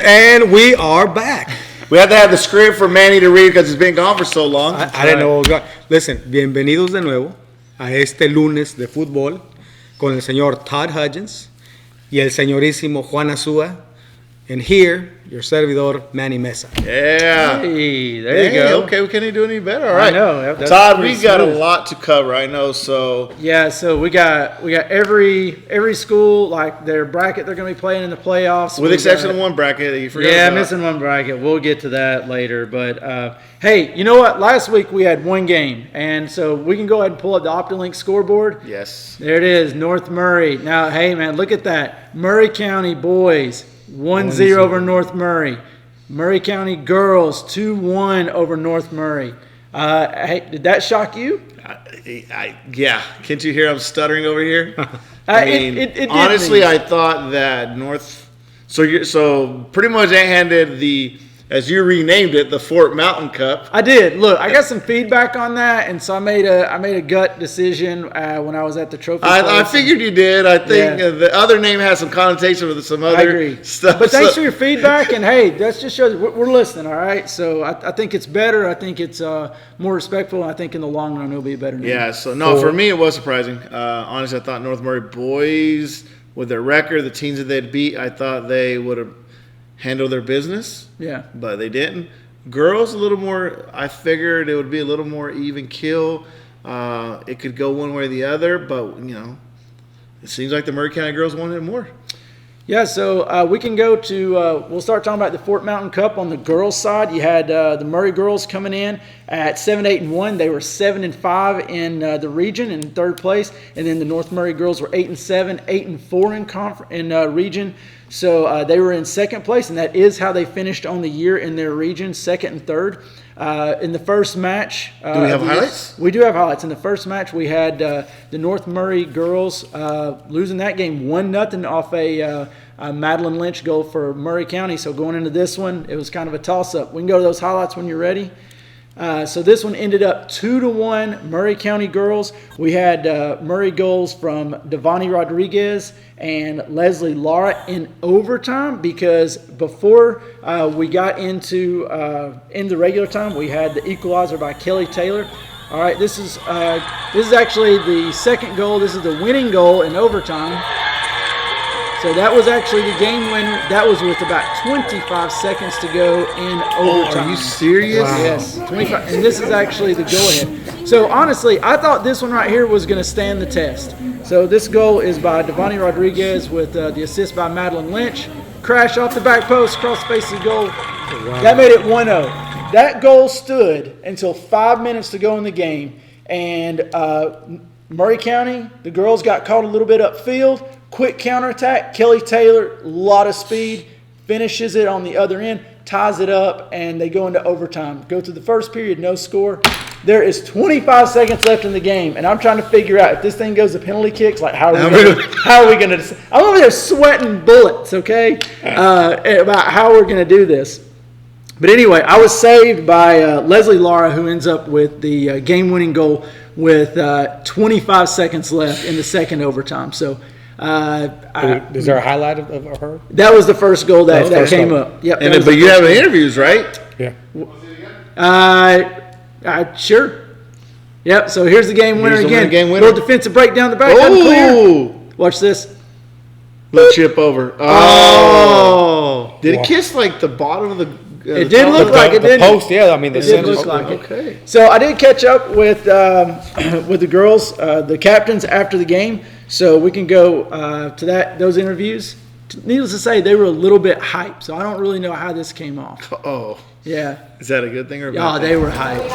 And we are back. We had to have the script for Manny to read because it's been gone for so long. I didn't know what was going on. Listen, bienvenidos de nuevo a este lunes de fútbol con el señor Todd Hudgens y el señorísimo Juan Azúa. And here, your servidor, Manny Mesa. Yeah. Hey, there you go. Okay, we can't do any better. All right. I know. Todd, we got a lot to cover, I know. So yeah, so we got every school, like their bracket they're going to be playing in the playoffs. With exception of one bracket that you forgot Yeah, about. missing one bracket. We'll get to that later. But, hey, you know what? Last week we had one game. And so we can go ahead and pull up the OptiLink scoreboard. Yes. There it is, North Murray. Now, hey, man, look at that. Murray County boys, 1-0 over North Murray. Murray County girls, 2-1 over North Murray. Hey, did that shock you? Yeah. Can't you hear I'm stuttering over here? It honestly, I thought that North. So pretty much they handed the, as you renamed it, the Fort Mountain Cup. I did. Look, I got some feedback on that, and so I made a gut decision when I was at the trophy. I figured you did. I think the other name has some connotation with some other stuff. But thanks for your feedback, and hey, that just shows we're listening. All right, so I think it's better. I think it's more respectful. And I think in the long run it'll be a better name. Yeah. So no, for me it was surprising. Honestly, I thought North Murray boys, with their record, the teams that they'd beat, I thought they would have handle their business. Yeah. But they didn't. Girls, a little more, I figured it would be a little more even kill. It could go one way or the other, but, it seems like the Murray County girls wanted it more. Yeah, so we can go to, we'll start talking about the Fort Mountain Cup on the girls' side. You had the Murray girls coming in at 7-8-1. They were 7-5 in the region in third place. And then the North Murray girls were 8-7, 8-4 in region. So they were in second place, and that is how they finished on the year in their region, second and third. In the first match, do we have highlights? We do have highlights. In the first match, we had the North Murray girls losing that game 1-0 off a Madeline Lynch goal for Murray County. So going into this one, it was kind of a toss-up. We can go to those highlights when you're ready. So this one ended up 2-1 Murray County girls. We had Murray goals from Devani Rodriguez and Leslie Lara in overtime, because before we got into in the regular time, we had the equalizer by Kelly Taylor. All right, this is actually the second goal. This is the winning goal in overtime. So that was actually the game winner. That was with about 25 seconds to go in overtime. Are you serious? Wow. Yes, 25. And this is actually the go-ahead. So honestly, I thought this one right here was going to stand the test. So this goal is by Devani Rodriguez with the assist by Madeline Lynch. Crash off the back post, cross the face of the goal. Wow. That made it 1-0. That goal stood until 5 minutes to go in the game. And Murray County, the girls got caught a little bit upfield. Quick counterattack. Kelly Taylor, a lot of speed, finishes it on the other end, ties it up, and they go into overtime. Go through the first period, no score. There is 25 seconds left in the game, and I'm trying to figure out if this thing goes to penalty kicks, like how are we going to – I'm over there sweating bullets, okay, about how we're going to do this. But anyway, I was saved by Leslie Lara, who ends up with the game-winning goal with 25 seconds left in the second overtime. So – is there a highlight of her? That was the first goal that came up. Yep. But you have interviews, right? Yeah. Sure. Yep. So here's the game winner again. Little defensive break down the back. Clear. Watch this. Little chip over. Oh. Did it kiss like the bottom of the? It did look like it did. The post, yeah. I mean, it did look like it. Okay. So I did catch up with the girls, the captains after the game. So we can go to those interviews. Needless to say, they were a little bit hyped. So I don't really know how this came off. Oh. Yeah. Is that a good thing or a bad thing? Yeah, they were hyped.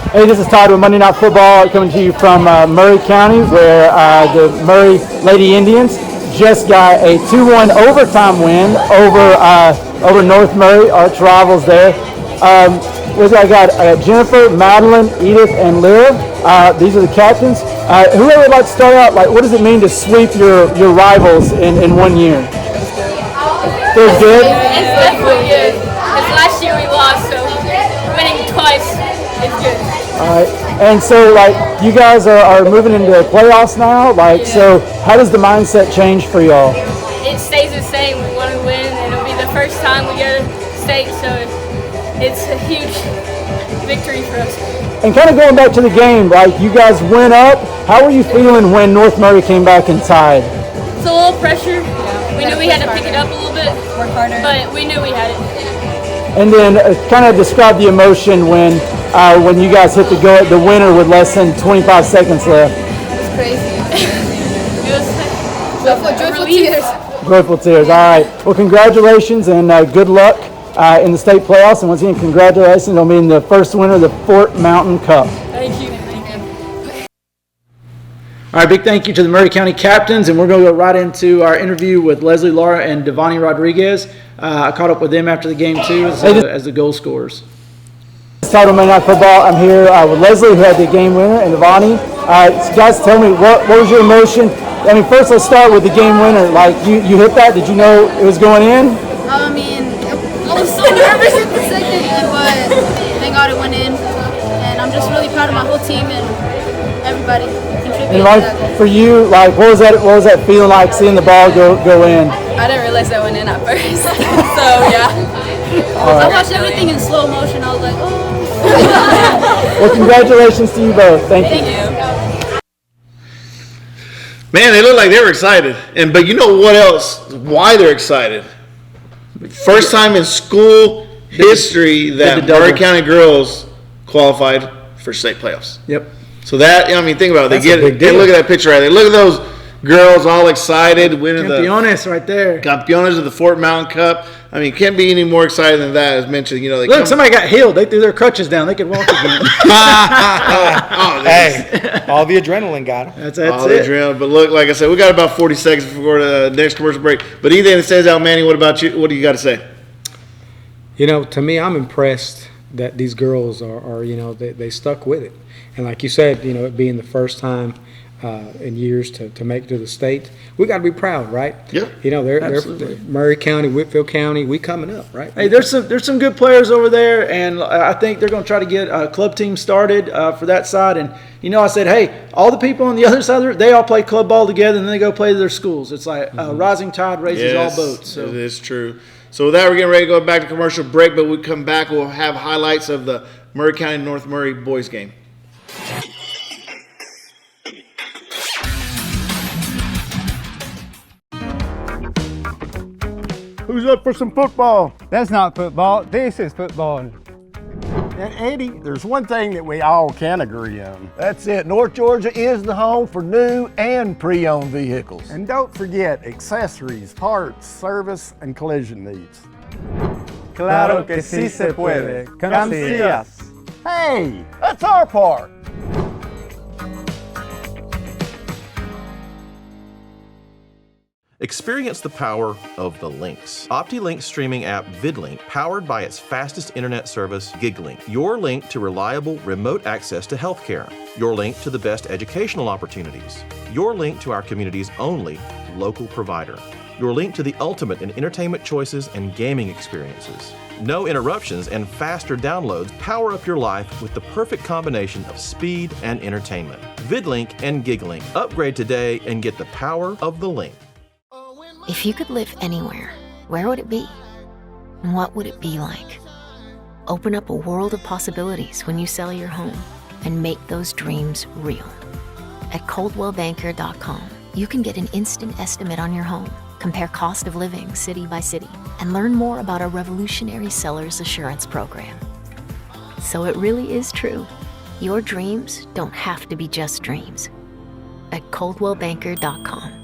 Hey, this is Todd with Monday Night Football, coming to you from Murray County, where the Murray Lady Indians just got a 2-1 overtime win over North Murray, arch rivals there. I got Jennifer, Madeline, Edith, and Lyra. These are the captains. Whoever would like to start out, what does it mean to sweep your rivals in 1 year? Feels good? It's definitely good. Because last year we lost, so winning twice is good. All right. And so, you guys are moving into the playoffs now. So how does the mindset change for y'all? It stays the same. We want to win, and it'll be the first time we go to state, so it's a huge victory for us. And kind of going back to the game, like you guys went up. How were you feeling when North Murray came back and tied? It's a little pressure. We knew we had to pick it up a little bit, work harder, but we knew we had it. And then kind of describe the emotion when you guys hit the winner with less than 25 seconds left. It was crazy. It was joyful tears. Joyful tears. All right. Well, congratulations and good luck in the state playoffs. And once again, congratulations on being the first winner of the Fort Mountain Cup. Thank you. All right, big thank you to the Murray County captains, and we're going to go right into our interview with Leslie Lara and Devani Rodriguez. I caught up with them after the game, too, as the goal scorers. It's titled Night Futbol. I'm here with Leslie, who had the game winner, and Devani. So guys, tell me, what was your emotion? I mean, first let's start with the game winner. Like, you hit that. Did you know it was going in? I mean, I was so nervous at the second, but thank God it went in. And I'm just really proud of my whole team and everybody. And like for you, like what was that feeling like seeing the ball go in? I didn't realize that went in at first. So yeah. Right. I watched everything in slow motion. I was like, oh. Well, congratulations to you both. Thank you. Man, they look like they were excited. But you know what else? Why they're excited? First time in school history that Murray County girls qualified for state playoffs. Yep. So that, I mean, think about it. They look at that picture right there. Look at those girls all excited winning Campeones right there. Campeones of the Fort Mountain Cup. I mean, can't be any more excited than that. As mentioned, you know, look, somebody got healed. They threw their crutches down. They could walk again. Hey, all the adrenaline got them. That's all it. the adrenaline. But look, like I said, we got about 40 seconds before the next commercial break. But anything that says out, Manny, what about you? What do you got to say? You know, to me, I'm impressed that these girls are you know, they stuck with it. And like you said, you know, it being the first time in years to make it to the state, we got to be proud, right? Yep. You know, they're Murray County, Whitfield County, we coming up, right? Hey, there's some good players over there, and I think they're going to try to get a club team started for that side. And you know, I said, hey, all the people on the other side, they all play club ball together, and then they go play their schools. It's like rising tide raises all boats. So it is true. So with that, we're getting ready to go back to commercial break, but when we come back, we'll have highlights of the Murray County North Murray boys game. Who's up for some football? That's not football. This is football. And Eddie, there's one thing that we all can agree on. That's it. North Georgia is the home for new and pre-owned vehicles. And don't forget accessories, parts, service, and collision needs. Claro que sí se puede. Come see us. Hey, that's our part. Experience the power of the links. OptiLink's streaming app VidLink, powered by its fastest internet service, GigLink. Your link to reliable remote access to healthcare. Your link to the best educational opportunities. Your link to our community's only local provider. Your link to the ultimate in entertainment choices and gaming experiences. No interruptions and faster downloads power up your life with the perfect combination of speed and entertainment. VidLink and GigLink. Upgrade today and get the power of the link. If you could live anywhere, where would it be? And what would it be like? Open up a world of possibilities when you sell your home and make those dreams real. At coldwellbanker.com, you can get an instant estimate on your home, compare cost of living city by city, and learn more about our revolutionary seller's assurance program. So it really is true. Your dreams don't have to be just dreams. At coldwellbanker.com.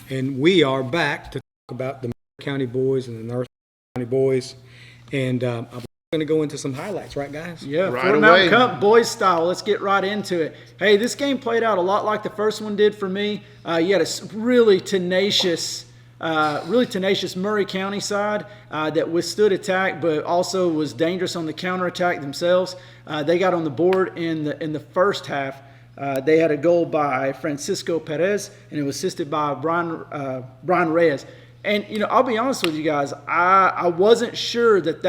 And we are back to talk about the Murray County boys and the North County boys. And I'm going finna go into some highlights, right, guys? Yeah, Right Fort Mountain away. Cup boys style. Let's get right into it. Hey, this game played out a lot like the first one did for me. You had a really tenacious Murray County side that withstood attack, but also was dangerous on the counterattack themselves. They got on the board in the first half. They had a goal by Francisco Perez, and it was assisted by Brian Reyes. And, I'll be honest with you guys, I wasn't sure that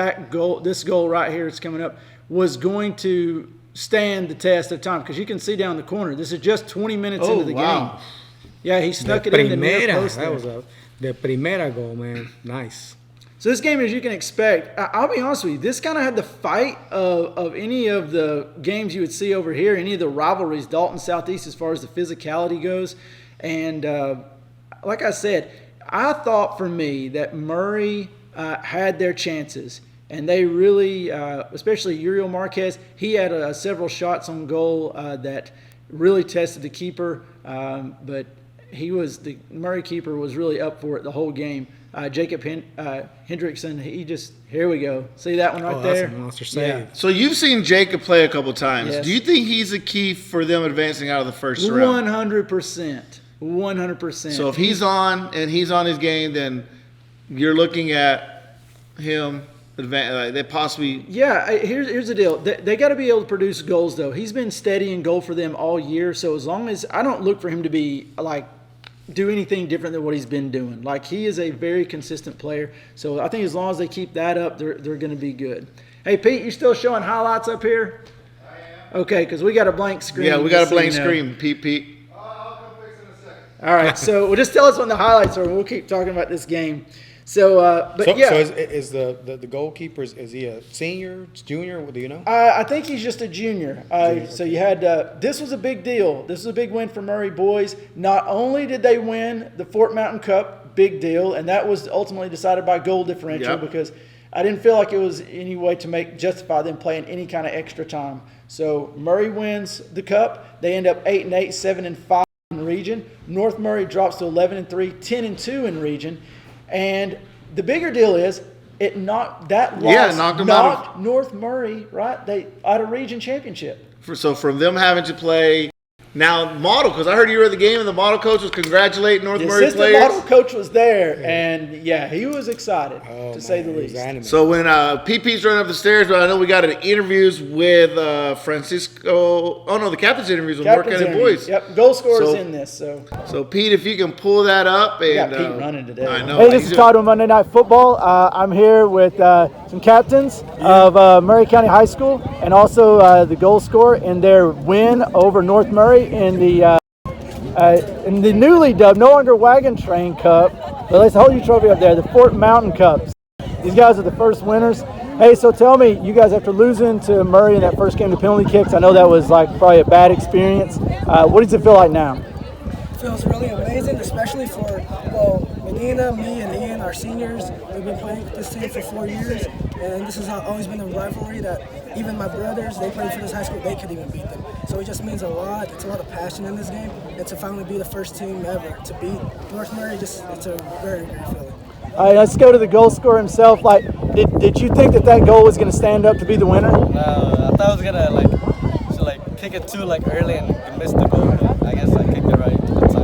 this goal right here that's coming up was going to stand the test of time, because you can see down the corner. This is just 20 minutes into the game. Yeah, he snuck it in the near post there. That was the primera goal, man. Nice. So this game, as you can expect, I'll be honest with you, this kind of had the fight of any of the games you would see over here, any of the rivalries, Dalton Southeast, as far as the physicality goes. And like I said, I thought for me that Murray had their chances. And they really, especially Uriel Marquez, he had several shots on goal that really tested the keeper. But the Murray keeper was really up for it the whole game. Jacob Hendrickson, here we go. See that one right there? That's a monster save. Yeah. So you've seen Jacob play a couple times. Yes. Do you think he's a key for them advancing out of the first round? 100%. 100%. So if he's on and he's on his game, then you're looking at him advance. They possibly. Yeah, here's the deal. They got to be able to produce goals, though. He's been steady in goal for them all year. So as long as I don't look for him to be do anything different than what he's been doing. He is a very consistent player. So I think as long as they keep that up, they're going to be good. Hey, Pete, you still showing highlights up here? I am. Okay, because we got a blank screen. Yeah, we got a blank screen, Pete. I'll come fix it in a second. All right, so well, just tell us when the highlights are, and we'll keep talking about this game. So, So is the goalkeeper, is he a senior, junior? Do you know? I think he's just a junior. So you had this was a big deal. This was a big win for Murray boys. Not only did they win the Fort Mountain Cup, big deal, and that was ultimately decided by goal differential because I didn't feel like it was any way to justify them playing any kind of extra time. So Murray wins the cup. They end up 8-8, 7-5 in region. North Murray drops to 11-3, 10-2 in region. And the bigger deal is knocked North Murray out of region championship. So from them having to play now model, because I heard you were at the game and the model coach was congratulating North Murray players. The assistant model coach was there, and he was excited to say the least. So when PP's running up the stairs, but I know we got interviews with Francisco. Oh no, the captain's interviews with North County boys. Yep, goal scorer's in this. So Pete, if you can pull that up, we got Pete running today. I know. Hey, this is Todd with Monday Night Football. I'm here with some captains of Murray County High School, and also the goal scorer in their win over North Murray in the newly dubbed No Longer Wagon Train Cup, but let's hold your trophy up there, the Fort Mountain Cup. These guys are the first winners. Hey, so tell me, you guys, after losing to Murray in that first game to penalty kicks, I know that was probably a bad experience. What does it feel like now? It feels really amazing, especially for Medina, me, and Ian, our seniors. We've been playing with this team for 4 years, and this has always been a rivalry that even my brothers, they played for this high school, they could even beat them. So it just means a lot. It's a lot of passion in this game, and to finally be the first team ever to beat North Murray, it's a very great feeling. All right, let's go to the goal scorer himself. Did you think that goal was going to stand up to be the winner? No, I thought I was gonna kick it too early and miss the goal. But I guess I kicked it right at the time.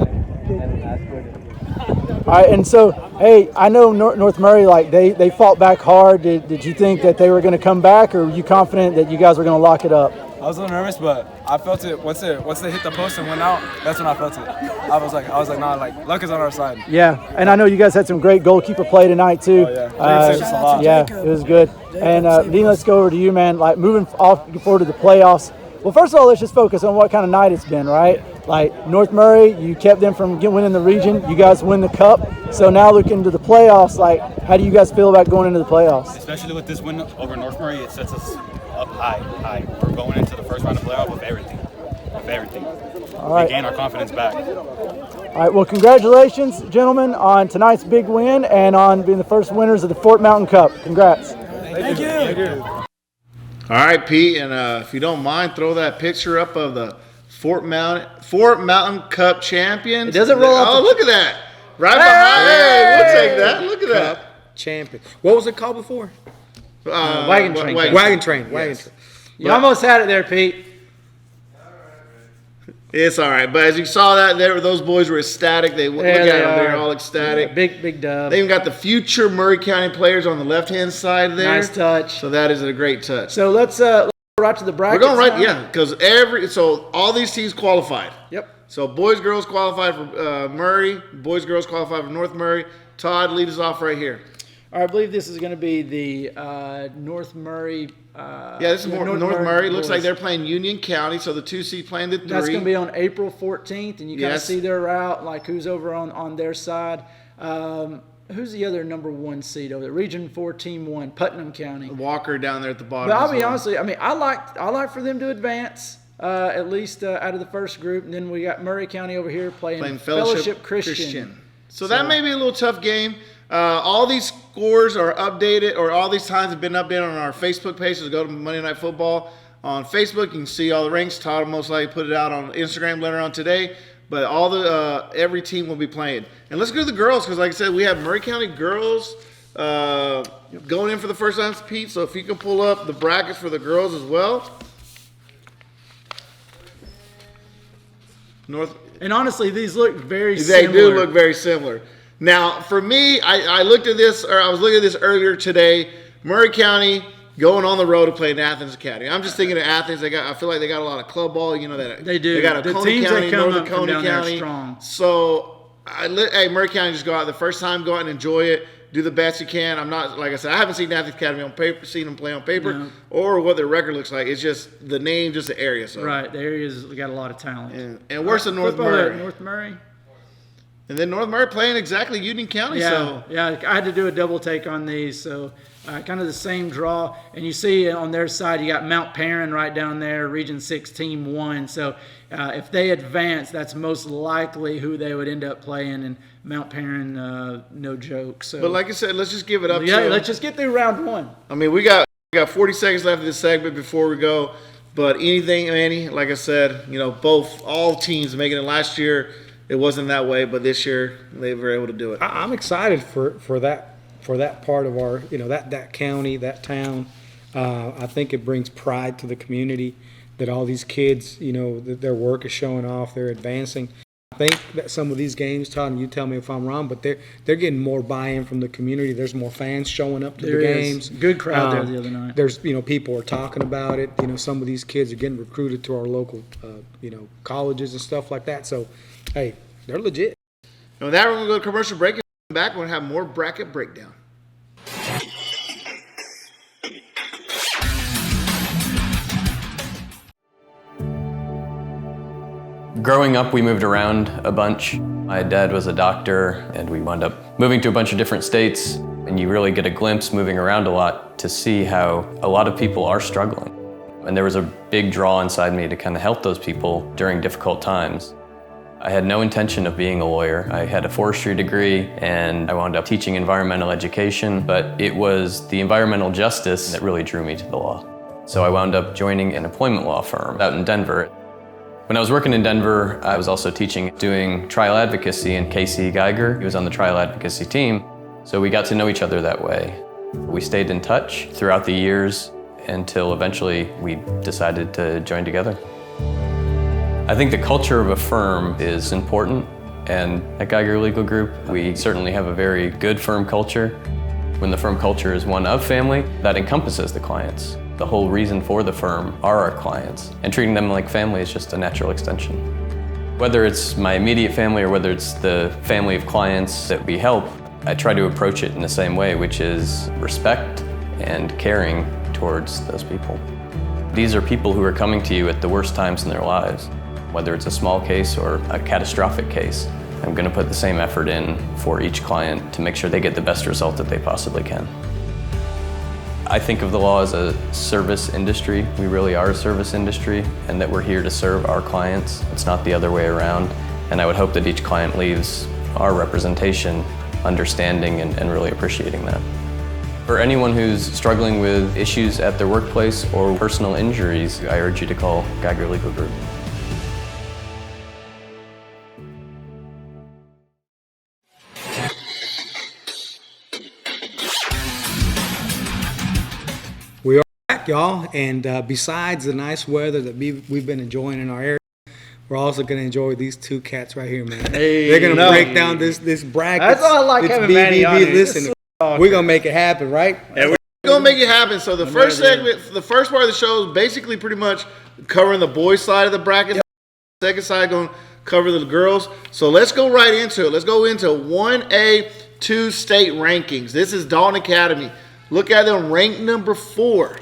All right, and so, hey, I know North Murray, they fought back hard. Did you think that they were going to come back, or were you confident that you guys were going to lock it up? I was a little nervous, but I felt it once they hit the post and went out. That's when I felt it. I was like, nah, luck is on our side. Yeah, and I know you guys had some great goalkeeper play tonight too. Oh, yeah, it was good. And Dean, let's go over to you, man. Moving forward to the playoffs. Well, first of all, let's just focus on what kind of night it's been, right? North Murray, you kept them from winning the region. You guys win the cup. So now looking to the playoffs, how do you guys feel about going into the playoffs? Especially with this win over North Murray, it sets us up high. We're going into the first round of playoff with everything. All right. We gain our confidence back. All right, well, congratulations, gentlemen, on tonight's big win and on being the first winners of the Fort Mountain Cup. Congrats. Thank you. All right, Pete, and if you don't mind, throw that picture up of the Fort Mountain Cup champions. It doesn't roll up. Oh, look at that. Right behind. Hey, we'll take that. Look at that. Champion. What was it called before? Wagon train. Wagon train. You almost had it there, Pete. It's all right, but as you saw those boys were ecstatic. Look at them; they're all ecstatic. Yeah, big dub. They even got the future Murray County players on the left-hand side there. Nice touch. So that is a great touch. So let's go right to the brackets. We're going right, because all these teams qualified. Yep. So boys, girls qualified for Murray. Boys, girls qualified for North Murray. Todd, lead us off right here. All right, I believe this is going to be the North Murray. This is North Murray. Looks like they're playing Union County, so the 2 seed playing the 3. That's going to be on April 14th, and you kind of see their route, like who's over on their side. Who's the other number 1 seed over there? Region 4, Team 1, Putnam County. Walker down there at the bottom. But I'll be honest with you, I like for them to advance, at least out of the first group, and then we got Murray County over here playing Fellowship Christian. So that may be a little tough game. All these scores are updated, or all these times have been updated on our Facebook page. So go to Monday Night Football on Facebook. You can see all the ranks. Todd will most likely put it out on Instagram later on today. But every team will be playing. And let's go to the girls, because like I said, we have Murray County girls going in for the first time, Pete. So if you can pull up the brackets for the girls as well. And honestly, these look very similar. They do look very similar. Now, for me, I looked at this, or I was looking at this earlier today. Murray County going on the road to play in Athens Academy. I'm just thinking of Athens. I feel like they got a lot of club ball. You know that they do. They got a Coney County, Northern Coney County. Strong. So, Murray County, just go out the first time, go out and enjoy it. Do the best you can. I'm not, like I said, I haven't seen Athens Academy on paper, seen them play on paper, or what their record looks like. It's just the name, just the area. So. Right, the area's got a lot of talent. And worse than North Murray. North Murray. And then North Murray playing exactly Union County. Yeah, I had to do a double take on these. So kind of the same draw. And you see on their side, you got Mount Perrin right down there, Region 6, Team 1. So if they advance, that's most likely who they would end up playing. And Mount Perrin, no joke. So, but like I said, let's just give it up. Let's just get through round 1. I mean, we got 40 seconds left of this segment before we go. But anything, Manny, like I said, all teams making it last year. It wasn't that way, but this year they were able to do it. I'm excited for that part of our, that county, that town. I think it brings pride to the community that all these kids, that their work is showing off, they're advancing. I think that some of these games, Todd, and you tell me if I'm wrong, but they're getting more buy-in from the community. There's more fans showing up to the games. Good crowd there the other night. There's people are talking about it. Some of these kids are getting recruited to our local colleges and stuff like that. So, hey, they're legit. And with that, we're going to go to commercial break. And back, we're going to have more bracket breakdown. Growing up, we moved around a bunch. My dad was a doctor, and we wound up moving to a bunch of different states. And you really get a glimpse moving around a lot to see how a lot of people are struggling. And there was a big draw inside me to kind of help those people during difficult times. I had no intention of being a lawyer. I had a forestry degree, and I wound up teaching environmental education, but it was the environmental justice that really drew me to the law. So I wound up joining an employment law firm out in Denver. When I was working in Denver, I was also doing trial advocacy, and Casey Geiger, he was on the trial advocacy team, so we got to know each other that way. We stayed in touch throughout the years until eventually we decided to join together. I think the culture of a firm is important, and at Geiger Legal Group, we certainly have a very good firm culture. When the firm culture is one of family, that encompasses the clients. The whole reason for the firm are our clients, and treating them like family is just a natural extension. Whether it's my immediate family or whether it's the family of clients that we help, I try to approach it in the same way, which is respect and caring towards those people. These are people who are coming to you at the worst times in their lives. Whether it's a small case or a catastrophic case, I'm going to put the same effort in for each client to make sure they get the best result that they possibly can. I think of the law as a service industry. We really are a service industry, and that we're here to serve our clients. It's not the other way around, and I would hope that each client leaves our representation understanding and really appreciating that. For anyone who's struggling with issues at their workplace or personal injuries, I urge you to call Geiger Legal Group. back, y'all. And besides the nice weather that we've been enjoying in our area, we're also going to enjoy these two cats right here, man. They're going to break down this bracket. That's all I like having Manny on here. Listen, we're going to make it happen, right? Yeah, we're going to make it happen. So the first segment, the first part of the show is basically pretty much covering the boys' side of the bracket. Yep. Second side going to cover the girls. So let's go right into it. Let's go into 1A, 2 state rankings. This is Dalton Academy. Look at them, ranked number 4.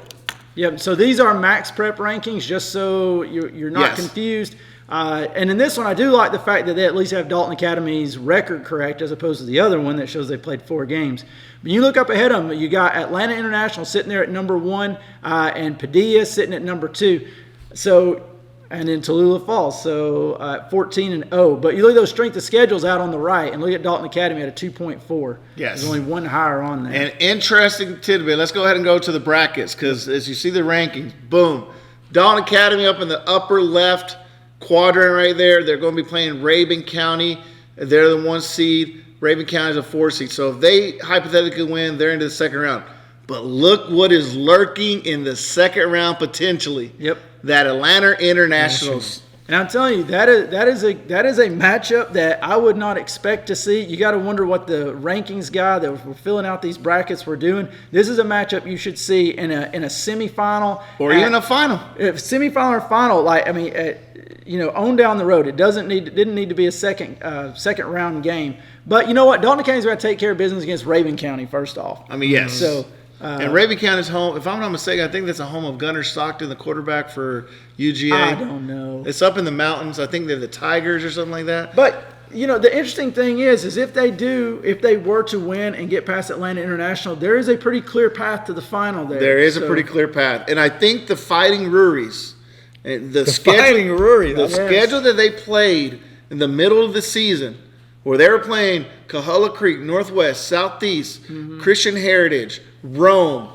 Yep, so these are max prep rankings, just so you're not confused. And in this one, I do like the fact that they at least have Dalton Academy's record correct as opposed to the other one that shows they played 4 games. When you look up ahead of them, you got Atlanta International sitting there at number 1 and Padilla sitting at number 2. So, and then Tallulah Falls, so 14-0. But you look at those strength of schedules out on the right and look at Dalton Academy at a 2.4. Yes. There's only one higher on there. And interesting tidbit. Let's go ahead and go to the brackets because as you see the rankings, boom. Dalton Academy up in the upper left quadrant right there. They're going to be playing Rabun County. They're the 1 seed. Rabun County is a 4 seed. So if they hypothetically win, they're into the second round. But look what is lurking in the second round potentially. Yep. That Atlanta Internationals. And I'm telling you, that is a matchup that I would not expect to see. You got to wonder what the rankings guy that were filling out these brackets were doing. This is a matchup you should see in a semifinal or even a final. If semifinal or final, on down the road. It didn't need to be a second round game. But you know what? Dalton County's got to take care of business against Rabun County first off. I mean, yes. So. And Rabun County's home, if I'm not mistaken, I think that's a home of Gunnar Stockton, the quarterback for UGA. I don't know. It's up in the mountains. I think they're the Tigers or something like that. But, the interesting thing is if they were to win and get past Atlanta International, there is a pretty clear path to the final there. There is a pretty clear path. And I think the Fighting Ruries, the schedule that they played in the middle of the season, where they were playing Coahulla Creek, Northwest, Southeast, Christian Heritage, Rome,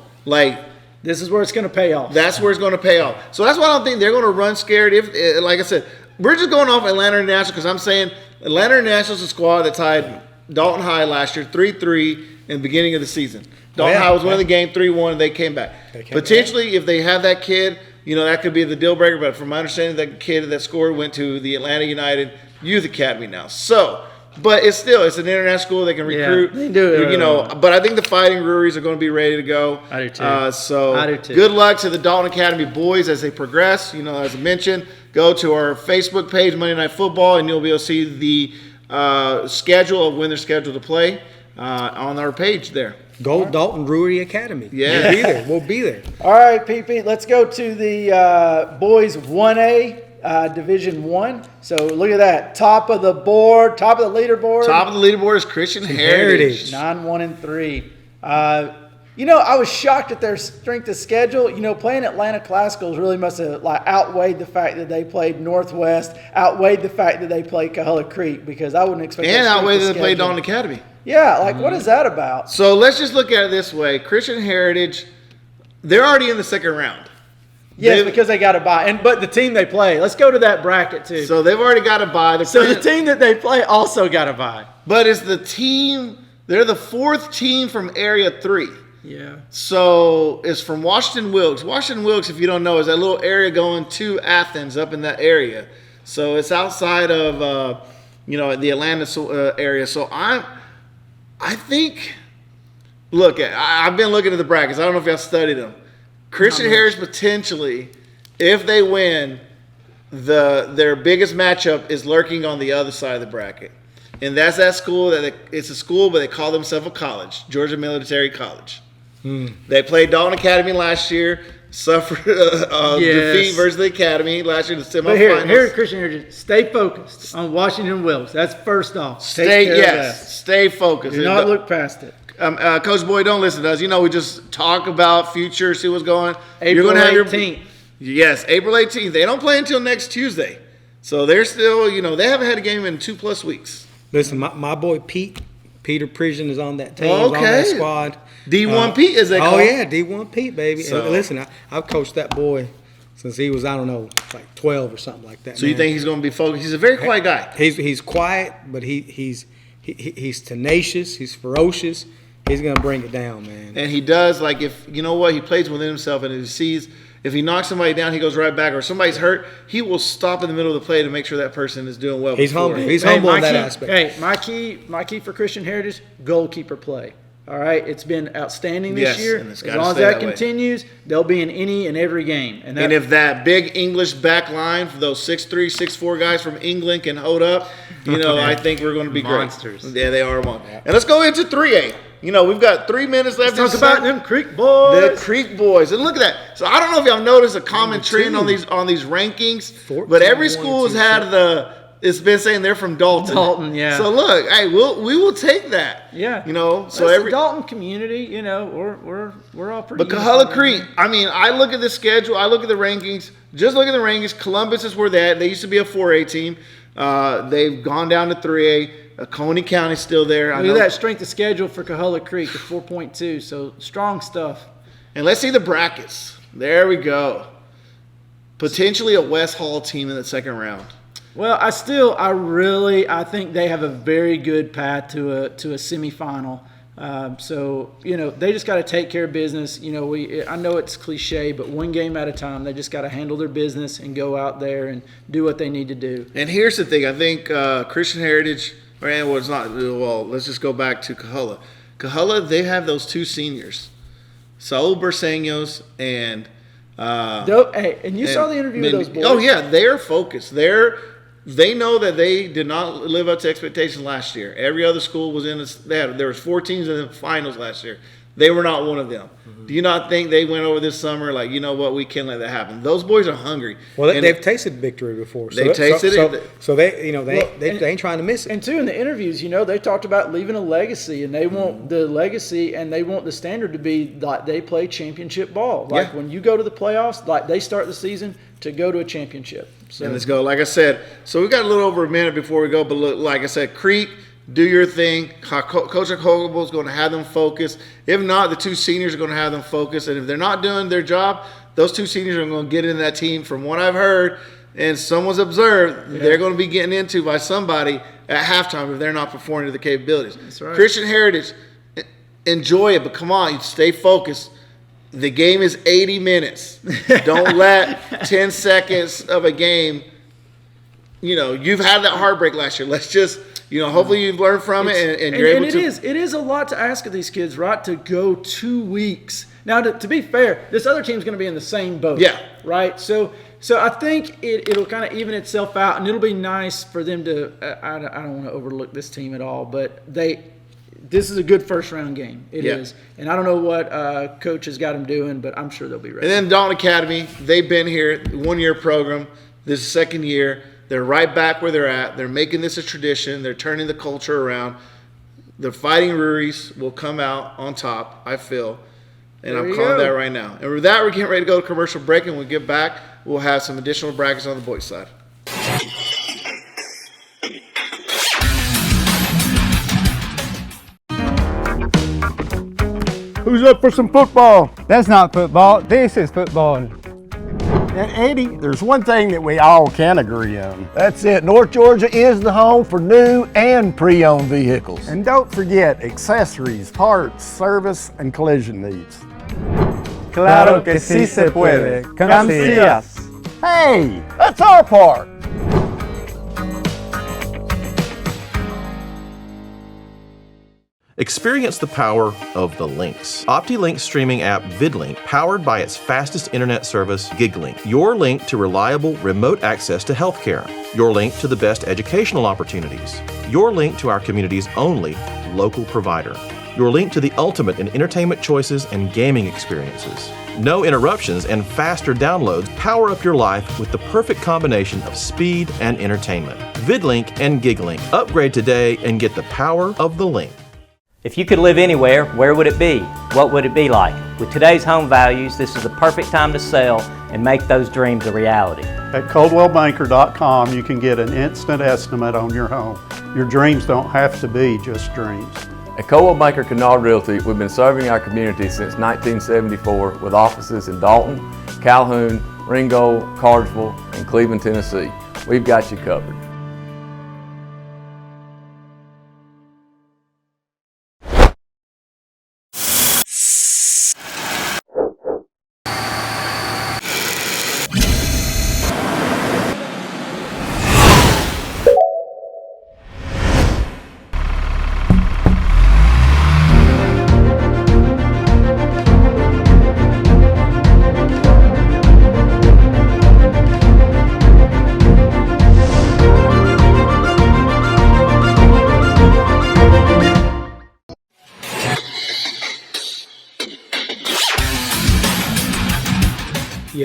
this is where it's going to pay off. That's where it's going to pay off. So that's why I don't think they're going to run scared. If, like I said, we're just going off Atlanta International because I'm saying Atlanta International is a squad that tied Dalton High last year 3-3 in the beginning of the season. Dalton High was winning the game 3-1 and they came back. Potentially, if they have that kid, that could be the deal breaker. But from my understanding, that kid that scored went to the Atlanta United Youth Academy now. So. But it's an international school. They can recruit. Yeah, they do. But I think the Fighting Ruries are going to be ready to go. I do too. I do too. Good luck to the Dalton Academy boys as they progress. As I mentioned, go to our Facebook page, Monday Night Football, and you'll be able to see the schedule of when they're scheduled to play on our page there. Go Dalton Rury Academy. Yeah. We'll be there. All right, PP. Let's go to the boys 1A. Division 1. So look at that. Top of the board, top of the leaderboard. Top of the leadboard is Christian Heritage. 9-1-3. I was shocked at their strength of schedule. Playing Atlanta Classicals really must have outweighed the fact that they played Northwest, outweighed the fact that they played Coahulla Creek, because I wouldn't expect and outweighed that they played Dalton Academy. Yeah, what is that about? So let's just look at it this way. Christian Heritage, they're already in the second round. Yes, because they got a bye. But the team they play, let's go to that bracket too. So they've already got a bye. The team that they play also got a bye. But it's the team, they're the 4th team from Area 3. Yeah. So it's from Washington Wilkes. Washington Wilkes, if you don't know, is that little area going to Athens up in that area. So it's outside of, the Atlanta area. So I think, look, I've been looking at the brackets. I don't know if y'all studied them. Christian Heritage potentially, if they win, their biggest matchup is lurking on the other side of the bracket, and that's that school it's a school, but they call themselves a college, Georgia Military College. They played Dalton Academy last year, suffered defeat versus the Academy last year in the semifinals. But here, Christian Heritage, stay focused on Washington Wilkes. That's first off. Stay focused. Do not look past it. Coach Boyd, don't listen to us. We just talk about future, see what's going on. April 18th. Yes, April 18th. They don't play until next Tuesday. So they're still, they haven't had a game in 2+ weeks. Listen, my boy Peter Prison is on that team, on that squad. D1 Pete, is they called? Oh, yeah, D1 Pete, baby. So, and listen, I've coached that boy since he was, 12 or something like that. So you think he's going to be focused? He's a very quiet guy. He's quiet, but he's tenacious. He's ferocious. He's gonna bring it down, man. And he does, like, if you know what, he plays within himself, and if he sees, if he knocks somebody down, he goes right back, or somebody's hurt, he will stop in the middle of the play to make sure that person is doing well. He's humble. He's humble in that aspect. Hey, my key for Christian Heritage, goalkeeper play. All right, it's been outstanding this year. And as long as that continues, they'll be in any and every game. And if that big English back line for those 6'3", 6'4" guys from England can hold up, you know, I think we're going to be monsters. Great. Yeah, they are monsters. And let's go into 3A. You know, we've got 3 minutes left. Let's talk about them Creek boys. The Creek boys. And look at that. So I don't know if y'all noticed a common trend on these rankings, 14, but every school has had it's been saying they're from Dalton. Dalton, yeah. So look, hey, we will take that. Yeah. You know, so the Dalton community, you know, we're all pretty. But Coahulla Creek, I mean, I look at the schedule, I look at the rankings. Just look at the rankings. Columbus is where they're at. They used to be a 4A team. They've gone down to 3A. Coney County's still there. Look at that strength of schedule for Coahulla Creek at 4.2. So strong stuff. And let's see the brackets. There we go. Potentially a West Hall team in the second round. Well, I think they have a very good path to a semifinal. So, you know, they just got to take care of business. You know, I know it's cliche, but one game at a time. They just got to handle their business and go out there and do what they need to do. And here's the thing. I think Christian Heritage, let's just go back to Coahulla. Coahulla, they have those 2 seniors, Saul Burseños and and you saw the interview with those boys. Oh, yeah, they're focused. They know that they did not live up to expectations last year. Every other school was there was 4 teams in the finals last year. They were not one of them. Mm-hmm. Do you not think they went over this summer like, you know what, we can't let that happen? Those boys are hungry. Well, they've tasted victory before. They tasted it. So they, you know, they ain't trying to miss it. And too, in the interviews, you know, they talked about leaving a legacy, and they want the legacy and they want the standard to be like they play championship ball. Like when you go to the playoffs, like they start the season to go to a championship. So. And let's go. Like I said, so we got a little over a minute before we go, but look, like I said, Creek, do your thing. Coach Hogelbo is going to have them focus. If not, the 2 seniors are going to have them focus. And if they're not doing their job, those 2 seniors are going to get into that team. From what I've heard and someone's observed, they're going to be getting into by somebody at halftime if they're not performing to the capabilities. That's right. Christian Heritage, enjoy it, but come on, stay focused. The game is 80 minutes. Don't let 10 seconds of a game, you know, you've had that heartbreak last year. Let's just, you know, hopefully you've learned from it and you're able to. It is a lot to ask of these kids, right, to go 2 weeks. Now, to be fair, this other team's going to be in the same boat. Yeah. Right? So I think it'll kind of even itself out, and it'll be nice for them to I don't want to overlook this team at all, but this is a good first-round game. It is. And I don't know what Coach has got them doing, but I'm sure they'll be ready. And then Dalton Academy, they've been here, 1-year program. This is second year. They're right back where they're at. They're making this a tradition. They're turning the culture around. The Fighting Ruries will come out on top, I feel. And I'm calling that right now. And with that, we're getting ready to go to commercial break. And when we get back, we'll have some additional brackets on the boys' side. Who's up for some football? That's not football. This is football. And Eddie, there's one thing that we all can agree on. That's it. North Georgia is the home for new and pre-owned vehicles. And don't forget accessories, parts, service, and collision needs. Claro que sí se puede. Gracias. Hey, that's our part. Experience the power of the links. OptiLink streaming app VidLink, powered by its fastest internet service, GigLink. Your link to reliable remote access to healthcare. Your link to the best educational opportunities. Your link to our community's only local provider. Your link to the ultimate in entertainment choices and gaming experiences. No interruptions and faster downloads power up your life with the perfect combination of speed and entertainment. VidLink and GigLink. Upgrade today and get the power of the link. If you could live anywhere, where would it be? What would it be like? With today's home values, this is the perfect time to sell and make those dreams a reality. At ColdwellBanker.com, you can get an instant estimate on your home. Your dreams don't have to be just dreams. At Coldwell Banker Kennard Realty, we've been serving our community since 1974 with offices in Dalton, Calhoun, Ringgold, Cartersville, and Cleveland, Tennessee. We've got you covered.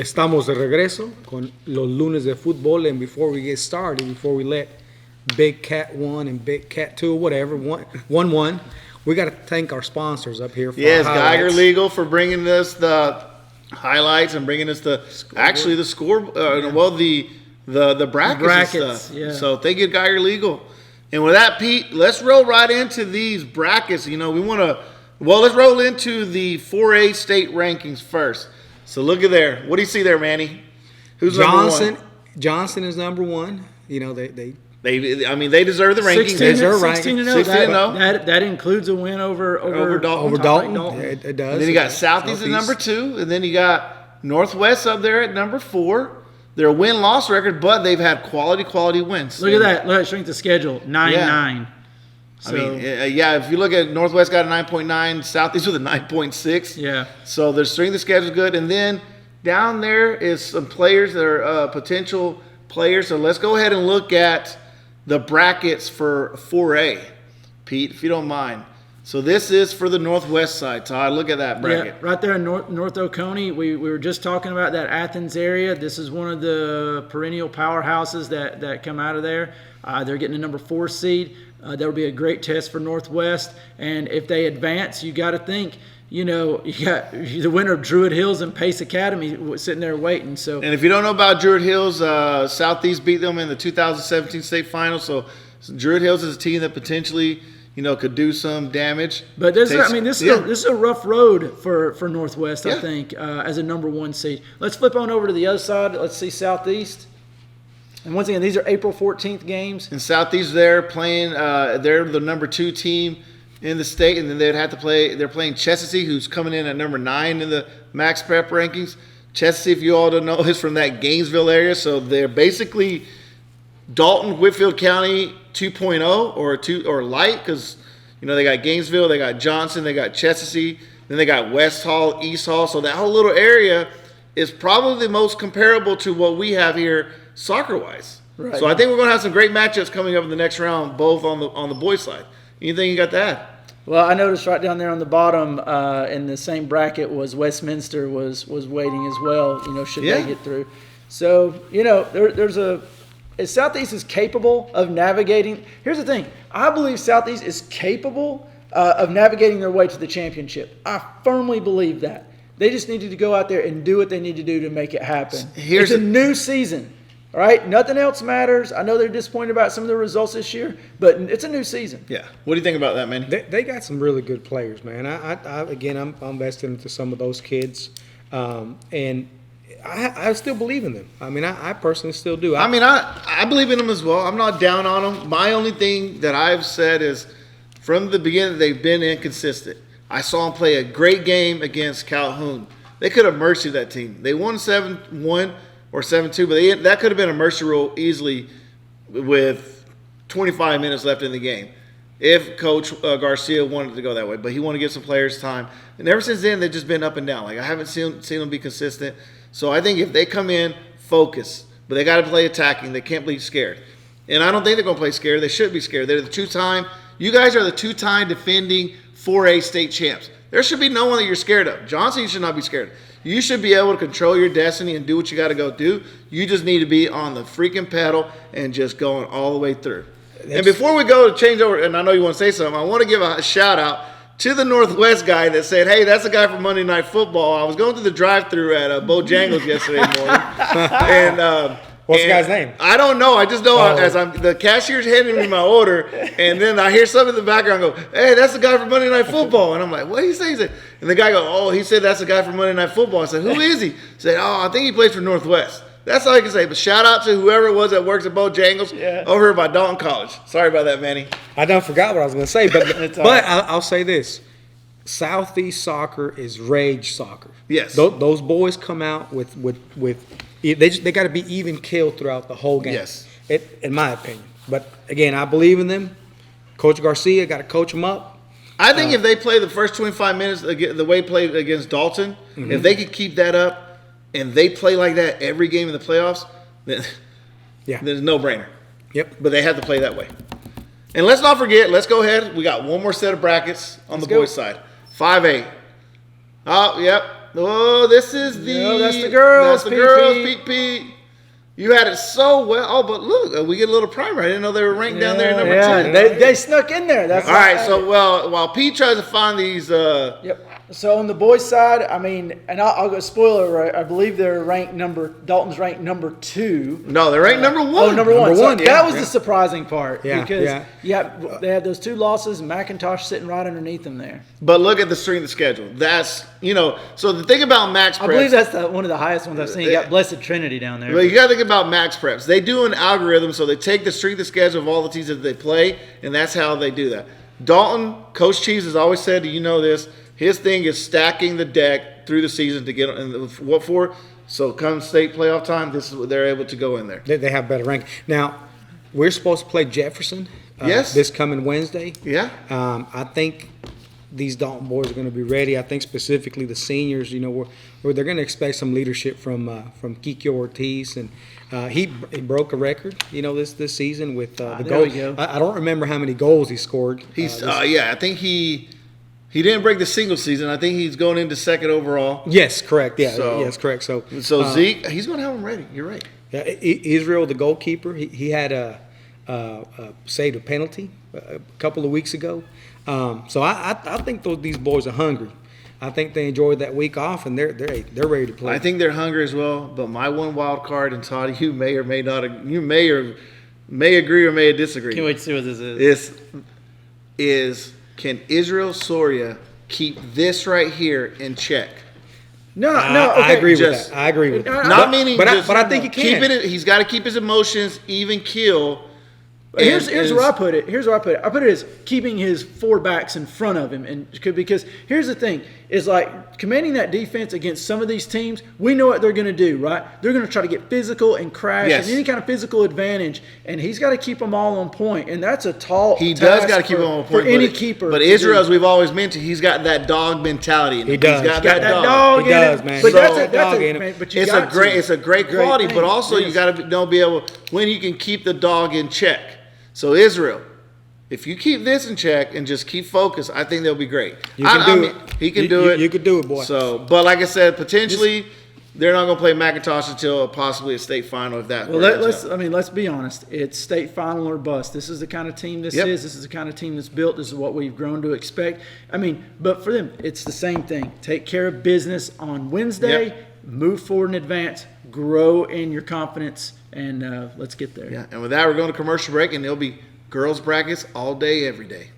estamos de regreso con los lunes de fútbol. And before we get started, before we let Big Cat 1 and Big Cat 2, whatever, 1-1, we got to thank our sponsors up here. For yes, our Geiger highlights. Legal for bringing us the highlights and bringing us the score. The brackets and stuff. Yeah. So thank you, Geiger Legal. And with that, Pete, let's roll right into these brackets. You know, let's roll into the 4A state rankings first. So look at there. What do you see there, Manny? Who's Johnson? number one? Johnson is number one. You know, they deserve the rankings. 16-0. That includes a win over Dalton. It does. And then you got Southeast at number 2, and then you got Northwest up there at number 4. Their win-loss record, but they've had quality wins. Look at that. Look at strength of schedule, 9-9. Yeah. So, if you look at Northwest got a 9.9, Southeast with a 9.6. Yeah. So their strength of schedule is good. And then down there is some players that are potential players. So let's go ahead and look at the brackets for 4A, Pete, if you don't mind. So this is for the Northwest side, Todd. Look at that bracket. Yeah, right there in North Oconee. We were just talking about that Athens area. This is one of the perennial powerhouses that come out of there. They're getting a number 4 seed. That will be a great test for Northwest. And if they advance, you got to think, you got the winner of Druid Hills and Pace Academy sitting there waiting. So, and if you don't know about Druid Hills, Southeast beat them in the 2017 state final. So Druid Hills is a team that potentially – could do some damage. But this is a rough road for Northwest, I think, as a number 1 seed. Let's flip on over to the other side. Let's see Southeast. And once again, these are April 14th games. And Southeast, they're playing. They're the number 2 team in the state, and then they'd have to play. They're playing Chestatee, who's coming in at number 9 in the Max Prep rankings. Chestatee, if you all don't know, is from that Gainesville area, so they're basically Dalton, Whitfield County 2.0 or light, because they got Gainesville, they got Johnson, they got Chestatee, then they got West Hall, East Hall. So that whole little area is probably the most comparable to what we have here soccer-wise. Right. So I think we're going to have some great matchups coming up in the next round, both on the boys' side. Anything you got to add? Well, I noticed right down there on the bottom in the same bracket was Westminster was waiting as well. Should they get through? So there's Southeast is capable of navigating. Here's the thing. I believe Southeast is capable of navigating their way to the championship. I firmly believe that. They just needed to go out there and do what they need to do to make it happen. It's a new season, all right? Nothing else matters. I know they're disappointed about some of the results this year, but it's a new season. Yeah. What do you think about that, man? They got some really good players, man. I'm invested into some of those kids, and I still believe in them. I mean, I personally still do. I believe in them as well. I'm not down on them. My only thing that I've said is from the beginning they've been inconsistent. I saw them play a great game against Calhoun. They could have mercied that team. They won 7-1 or 7-2, but that could have been a mercy rule easily with 25 minutes left in the game if Coach Garcia wanted to go that way. But he wanted to give some players time. And ever since then, they've just been up and down. Like, I haven't seen them be consistent. So I think if they come in, focus. But they got to play attacking. They can't be scared. And I don't think they're going to play scared. They should be scared. They're the you guys are the 2-time defending 4A state champs. There should be no one that you're scared of. Johnson, you should not be scared. You should be able to control your destiny and do what you got to go do. You just need to be on the freaking pedal and just going all the way through. And before we go to change over, and I know you want to say something, I want to give a shout out to the Northwest guy that said, hey, that's the guy from Monday Night Football. I was going through the drive-thru at Bojangles yesterday morning. And what's the guy's name? I don't know. I just know as the cashier's handing me my order, and then I hear something in the background go, hey, that's the guy from Monday Night Football. And I'm like, what did he say? He said, and the guy goes, he said that's the guy from Monday Night Football. I said, who is he? He said, I think he plays for Northwest. That's all I can say. But shout out to whoever it was that works at Bojangles over here by Dalton College. Sorry about that, Manny. I done forgot what I was going to say, but I'll say this. Southeast soccer is rage soccer. Yes. Those boys come out with they got to be even killed throughout the whole game. Yes. In my opinion. But again, I believe in them. Coach Garcia got to coach them up. I think if they play the first 25 minutes the way they played against Dalton, if they could keep that up and they play like that every game in the playoffs, then there's no brainer. Yep. But they have to play that way. And let's not forget, let's go ahead. We got one more set of brackets on the boys' side. 5A. Oh, yep. Oh, this is that's the girls. That's the girls, Pete. You had it so well. Oh, but look, we get a little primer. I didn't know they were ranked down there at number 2. They snuck in there. That's all right. So, while Pete tries to find these. Yep. So on the boys' side, I mean, and I'll go spoiler. Right? I believe they're ranked Dalton's ranked number 2. No, they're ranked number 1. Oh, number 1. So yeah, that was the surprising part. Yeah, because they had those 2 losses, and McIntosh sitting right underneath them there. But look at the strength of schedule. That's So the thing about Max Preps, I believe that's one of the highest ones I've seen. You got Blessed Trinity down there. Well, you got to think about Max Preps. They do an algorithm, so they take the strength of schedule of all the teams that they play, and that's how they do that. Dalton, Coach Cheese has always said, you know this. His thing is stacking the deck through the season to get what for. So come state playoff time, this is what they're able to go in there. They have better rank. Now, we're supposed to play Jefferson this coming Wednesday. Yeah. I think these Dalton boys are going to be ready. I think specifically the seniors, where they're going to expect some leadership from Kikyo Ortiz, and he broke a record, this season with the goal. I don't remember how many goals he scored. I think he didn't break the single season. I think he's going into 2nd overall. Yes, correct. Yeah, yes, correct. So Zeke, he's going to have him ready. You're right. Yeah, Israel, the goalkeeper, he had saved a penalty a couple of weeks ago. So I think these boys are hungry. I think they enjoyed that week off, and they're ready to play. I think they're hungry as well. But my one wild card, and Todd, you may or may not, may agree or may disagree. Can't wait to see what this is. Is can Israel Soria keep this right here in check? No. Okay. I agree with that. I agree with that. Not meaning, but I think he can. He's got to keep his emotions even keel. Here's where I put it. I put it as keeping his 4 backs in front of him, and because here's the thing: is like commanding that defense against some of these teams. We know what they're going to do, right? They're going to try to get physical and crash and any kind of physical advantage, and he's got to keep them all on point, and that's a tall. He does got to keep them on point for any keeper. But Israel, as we've always mentioned, he's got that dog mentality. He does. He's got that dog. He does, man. But it's a great quality. But also, you got to be able when you can keep the dog in check. So Israel, if you keep this in check and just keep focused, I think they'll be great. You can do it. He can do it. You can do it, boy. So, but like I said, potentially they're not going to play McIntosh until possibly a state final. If that. Well, let's be honest. It's state final or bust. This is the kind of team this is. This is the kind of team that's built. This is what we've grown to expect. But for them, it's the same thing. Take care of business on Wednesday. Yep. Move forward in advance. Grow in your confidence. And let's get there. Yeah, and with that, we're going to commercial break, and there'll be girls' brackets all day, every day.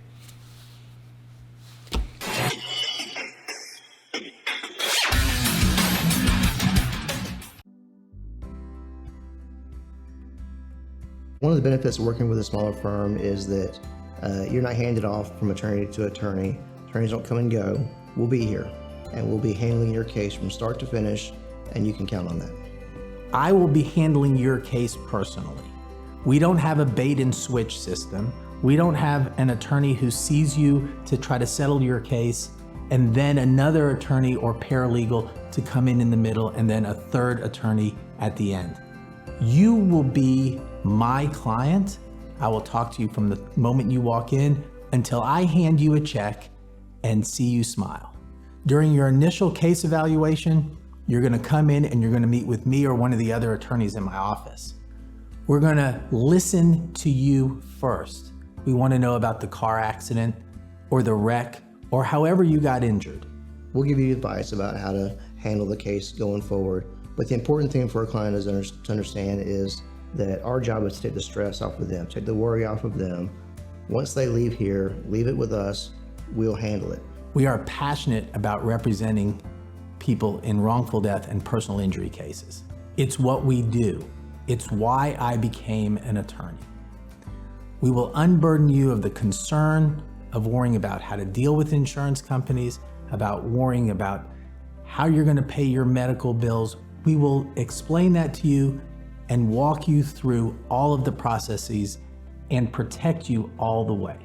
One of the benefits of working with a smaller firm is that you're not handed off from attorney to attorney. Attorneys don't come and go. We'll be here, and we'll be handling your case from start to finish, and you can count on that. I will be handling your case personally. We don't have a bait and switch system. We don't have an attorney who sees you to try to settle your case, and then another attorney or paralegal to come in the middle, and then a third attorney at the end. You will be my client. I will talk to you from the moment you walk in until I hand you a check and see you smile. During your initial case evaluation, you're going to come in and you're going to meet with me or one of the other attorneys in my office. We're going to listen to you first. We want to know about the car accident or the wreck or however you got injured. We'll give you advice about how to handle the case going forward. But the important thing for our client to understand is that our job is to take the stress off of them, take the worry off of them. Once they leave here, leave it with us, we'll handle it. We are passionate about representing people in wrongful death and personal injury cases. It's what we do. It's why I became an attorney. We will unburden you of the concern of worrying about how to deal with insurance companies, about worrying about how you're going to pay your medical bills. We will explain that to you and walk you through all of the processes and protect you all the way.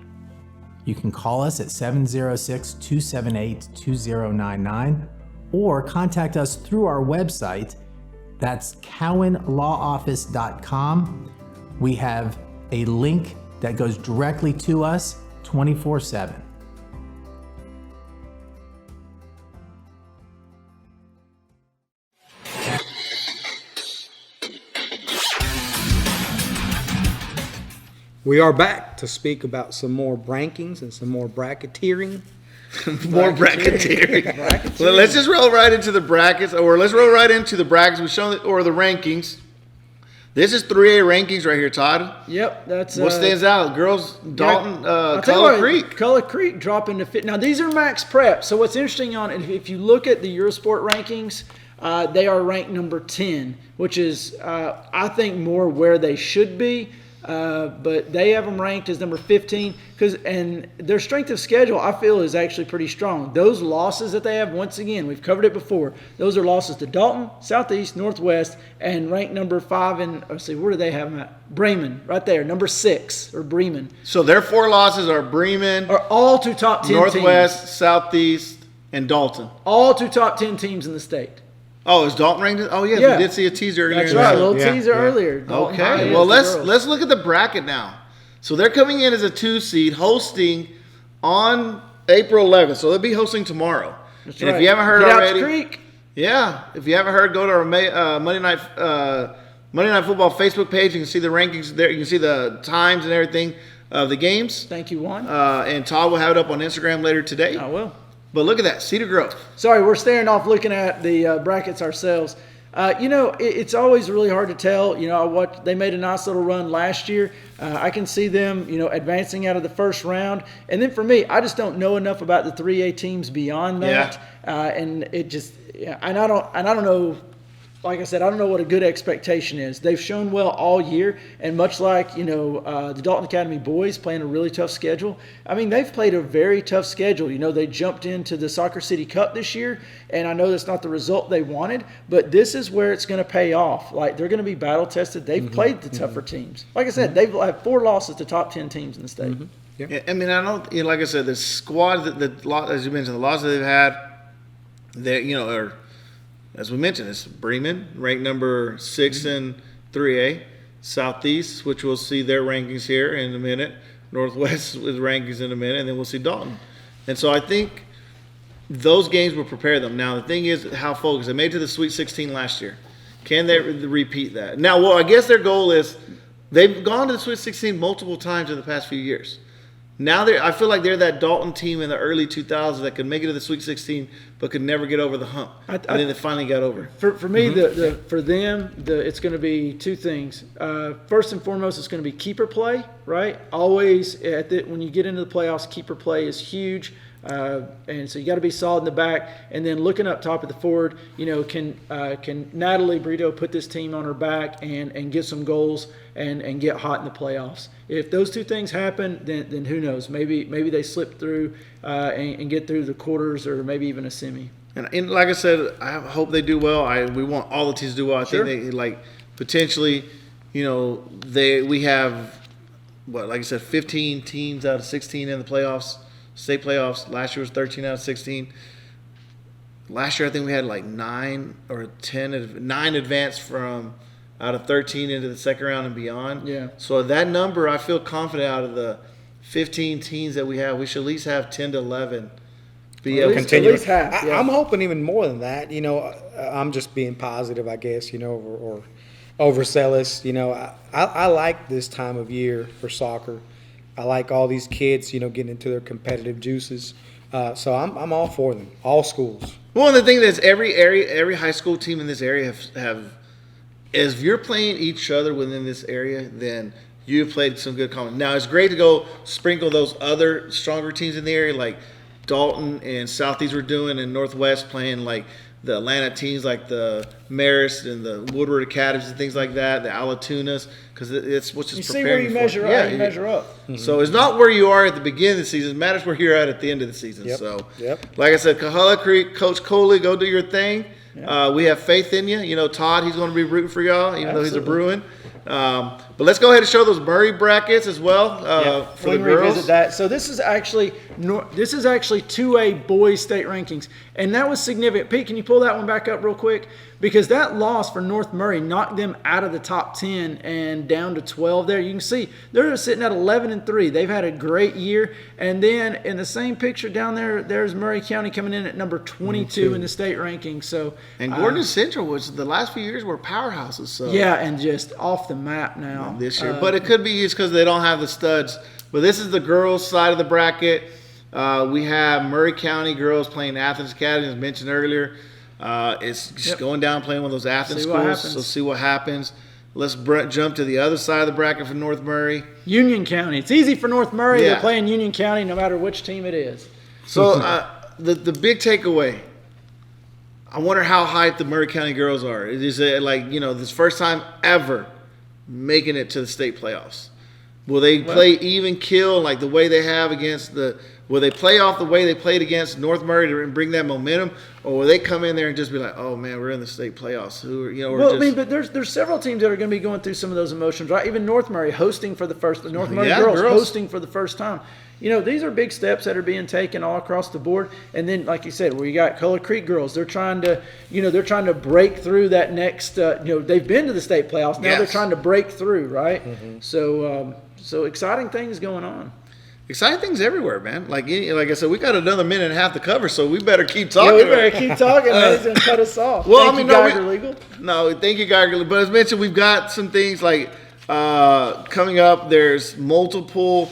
You can call us at 706-278-2099 or contact us through our website. That's cowanlawoffice.com. We have a link that goes directly to us 24/7. We are back to speak about some more rankings and some more bracketeering. More bracketeering. Well, let's just roll right into the brackets, or let's roll right into the brackets we've shown, or the rankings. This is 3A rankings right here, Todd. Yep, that's what stands out. Girls, Dalton, Culver Creek. Culver Creek dropping to fit. Now these are max prep. So what's interesting on if you look at the Eurosport rankings, they are ranked number 10, which is I think more where they should be. But they have them ranked as number 15 and their strength of schedule I feel is actually pretty strong. Those losses that they have, once again, we've covered it before. Those are losses to Dalton, Southeast, Northwest, and ranked number 5 in. Let's see, where do they have them at? Bremen, right there, number 6 or Bremen. So their 4 losses are Bremen, are all 2 top 10 Northwest, teams. Southeast, and Dalton. All 2 top 10 teams in the state. Oh, is Dalton ranked? Oh, yeah, we did see a teaser earlier. That's right, a little teaser earlier. Dalton okay, well, let's look at the bracket now. So they're coming in as a 2 seed, hosting on April 11th. So they'll be hosting tomorrow. That's and right. if you haven't heard Get already, out the creek. Yeah, if you haven't heard, go to our Monday Night Football Facebook page. You can see the rankings there. You can see the times and everything of the games. Thank you, Juan. And Todd will have it up on Instagram later today. I will. But look at that, Cedar Grove. Sorry, we're staring off looking at the brackets ourselves. It's always really hard to tell. They made a nice little run last year. I can see them, advancing out of the first round. And then for me, I just don't know enough about the 3A teams beyond that. And it just, and I don't know. Like I said, I don't know what a good expectation is. They've shown well all year, and much like the Dalton Academy boys playing a really tough schedule. I mean, they've played a very tough schedule. They jumped into the Soccer City Cup this year, and I know that's not the result they wanted, but this is where it's going to pay off. Like, they're going to be battle tested. They've played the tougher teams. Like I said, they've had 4 losses to top 10 teams in the state. Yeah. I mean, I don't. Like I said, the squad, as you mentioned, the losses they've had, they are. As we mentioned, it's Bremen, ranked number 6 in 3A. Southeast, which we'll see their rankings here in a minute. Northwest with rankings in a minute, and then we'll see Dalton. And so I think those games will prepare them. Now, the thing is how focused. They made it to the Sweet 16 last year. Can they repeat that? Now, I guess their goal is they've gone to the Sweet 16 multiple times in the past few years. Now I feel like they're that Dalton team in the early 2000s that could make it to the Sweet 16 but could never get over the hump. And then they finally got over. For me, for them, it's going to be 2 things. First and foremost, it's going to be keeper play, right? Always when you get into the playoffs, keeper play is huge. And so you got to be solid in the back, and then looking up top at the forward, can Natalie Brito put this team on her back and get some goals and get hot in the playoffs? If those 2 things happen, then who knows? Maybe they slip through and get through the quarters or maybe even a semi. And like I said, I hope they do well. We want all the teams to do well. I think they potentially, we have like I said, 15 teams out of 16 in the playoffs. State playoffs. Last year was 13 out of 16. Last year, I think we had like 9 or 9 advanced from out of 13 into the second round and beyond. Yeah. So that number, I feel confident out of the 15 teams that we have, we should at least have 10 to 11 be able to continue. At least half, yeah. I'm hoping even more than that. I'm just being positive, I guess, or overzealous. I like this time of year for soccer. I like all these kids, getting into their competitive juices. So I'm all for them, all schools. Well, and the thing is, every high school team in this area have if you're playing each other within this area, then you've played some good competition. Now, it's great to go sprinkle those other stronger teams in the area, like Dalton and Southeast were doing, and Northwest playing like the Atlanta teams like the Marist and the Woodward Academies and things like that, the Alatunas, because it's what's just preparing you. You see where you measure up. Mm-hmm. So it's not where you are at the beginning of the season. It matters where you're at the end of the season. Yep. So, like I said, Coahulla Creek, Coach Coley, go do your thing. Yep. We have faith in you. Todd, he's going to be rooting for y'all, even though he's a Bruin. But let's go ahead and show those Murray brackets as well for the girls. Revisit that. So this is actually 2A boys state rankings, and that was significant. Pete, can you pull that one back up real quick? Because that loss for North Murray knocked them out of the top 10 and down to 12 there. You can see they're sitting at 11-3. They've had a great year. And then in the same picture down there, there's Murray County coming in at number 22 in the state ranking. So and Gordon Central was the last few years were powerhouses. So yeah, and just off the map now. No. this year. But it could be just because they don't have the studs. But this is the girls' side of the bracket. We have Murray County girls playing Athens Academy, as mentioned earlier. It's just going down playing one of those Athens schools. So see what happens. Let's jump to the other side of the bracket for North Murray. Union County. It's easy for North Murray. They're playing Union County no matter which team it is. So the big takeaway, I wonder how hyped the Murray County girls are. Is it this first time ever making it to the state playoffs? Will they play even kill like the way they have against will they play off the way they played against North Murray to bring that momentum? Or will they come in there and just be like, oh man, we're in the state playoffs? But there's several teams that are going to be going through some of those emotions, right? Even North Murray hosting for the North Murray girls hosting for the first time. These are big steps that are being taken all across the board. And then, like you said, we got Color Creek girls. They're trying to break through that next. They've been to the state playoffs. Now they're trying to break through, right? Mm-hmm. So exciting things going on. Exciting things everywhere, man. Like I said, we got another minute and a half to cover, so we better keep talking. Yeah, we better keep talking, man. He's going to cut us off. Well, thank you, Geiger Legal. No, thank you, Geiger Legal. But as mentioned, we've got some things like coming up. There's multiple,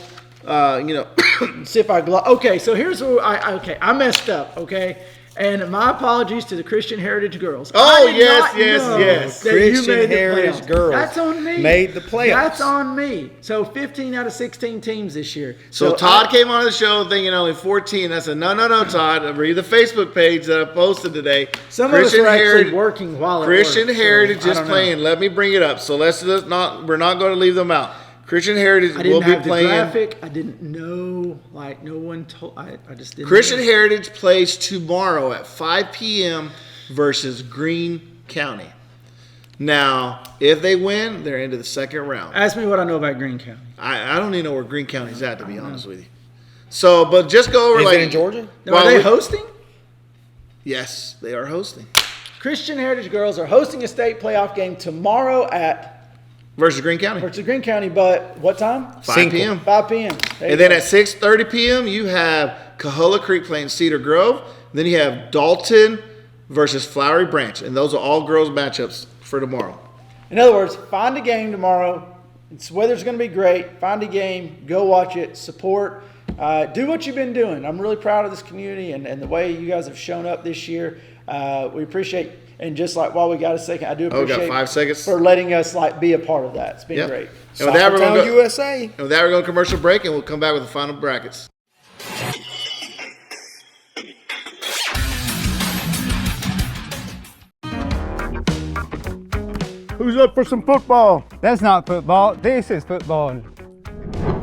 See if I okay, so here's where I messed up, okay? And my apologies to the Christian Heritage girls. Oh, yes. Christian Heritage girls. That's on me. Made the playoffs. That's on me. So 15 out of 16 teams this year. So Todd came on the show thinking only 14. I said, no, Todd. Read the Facebook page that I posted today. Some of us are actually working while at work. Christian Heritage is playing. Let me bring it up. So we're not going to leave them out. Christian Heritage will be playing. I didn't have the graphic. I didn't know. Like, no one told. I just didn't Christian Heritage plays tomorrow at 5 p.m. versus Greene County. Now, if they win, they're into the second round. Ask me what I know about Greene County. I don't even know where Greene County's at, to be honest with you. So, but just go over Is it in Georgia? Are they hosting? Yes, they are hosting. Christian Heritage girls are hosting a state playoff game tomorrow at versus Greene County. Versus Greene County, but what time? 5 p.m. 5 p.m. And then at 6:30 p.m., you have Coahulla Creek playing Cedar Grove. Then you have Dalton versus Flowery Branch. And those are all girls matchups for tomorrow. In other words, find a game tomorrow. The weather's going to be great. Find a game. Go watch it. Support. Do what you've been doing. I'm really proud of this community and the way you guys have shown up this year. We appreciate. And just like while we got a second, I do appreciate we got 5 seconds for letting us be a part of that. It's been great. And with that, we're going to USA. And with that, we're going to commercial break, and we'll come back with the final brackets. Who's up for some football? That's not football. This is football.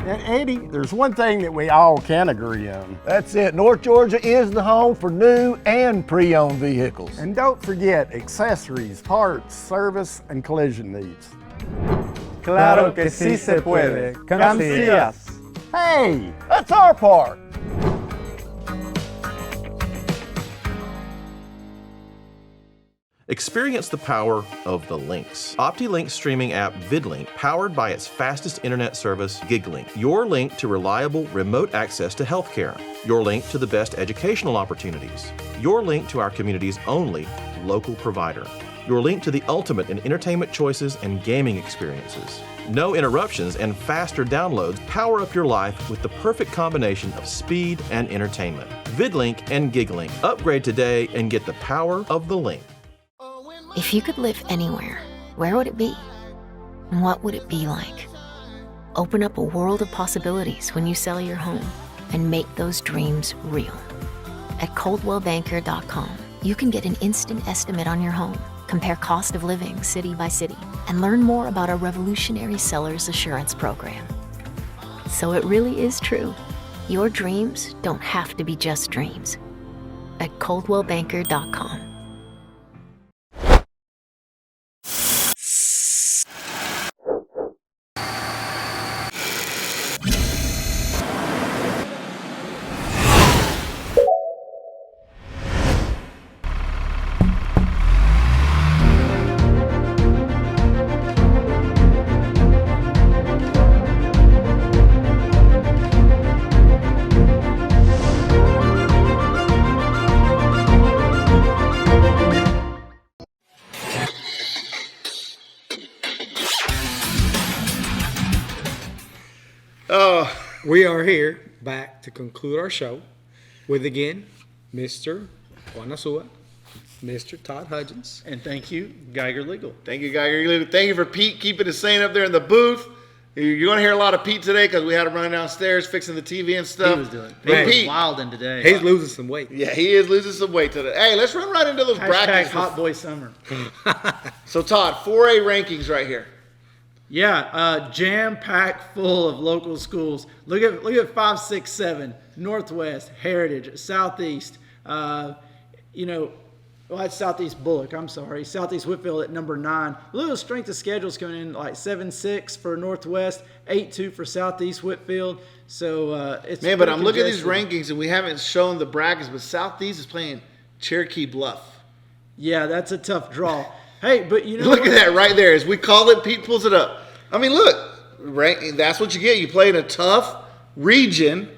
And Eddie, there's one thing that we all can agree on. That's it. North Georgia is the home for new and pre-owned vehicles. And don't forget accessories, parts, service, and collision needs. Claro que sí se puede. Come see us. Hey, that's our part. Experience the power of the links. OptiLink's streaming app VidLink, powered by its fastest internet service, GigLink. Your link to reliable remote access to healthcare. Your link to the best educational opportunities. Your link to our community's only local provider. Your link to the ultimate in entertainment choices and gaming experiences. No interruptions and faster downloads power up your life with the perfect combination of speed and entertainment. VidLink and GigLink. Upgrade today and get the power of the link. If you could live anywhere, where would it be? And what would it be like? Open up a world of possibilities when you sell your home and make those dreams real. At ColdwellBanker.com, you can get an instant estimate on your home, compare cost of living city by city, and learn more about our revolutionary seller's assurance program. So it really is true. Your dreams don't have to be just dreams. At ColdwellBanker.com. we are here back to conclude our show with, again, Mr. Juan Asua, Mr. Todd Hudgens. And thank you, Geiger Legal. Thank you, Geiger Legal. Thank you for Pete keeping it sane up there in the booth. You're going to hear a lot of Pete today because we had him running downstairs fixing the TV and stuff. He was doing it. He was wilding today. He's losing some weight. Yeah, he is losing some weight today. Hey, let's run right into those brackets. Hot boy summer. So, Todd, 4A rankings right here. Yeah, jam-packed full of local schools. Look at 5, 6, 7. Northwest, Heritage, Southeast. That's Southeast Bullock. I'm sorry, Southeast Whitfield at number 9. A little strength of schedules coming in like 7-6 for Northwest, 8-2 for Southeast Whitfield. So it's but I'm looking at these rankings and we haven't shown the brackets. But Southeast is playing Cherokee Bluff. Yeah, that's a tough draw. Hey, but look at that right there. As we call it, Pete pulls it up. I mean, look, that's what you get. You play in a tough region.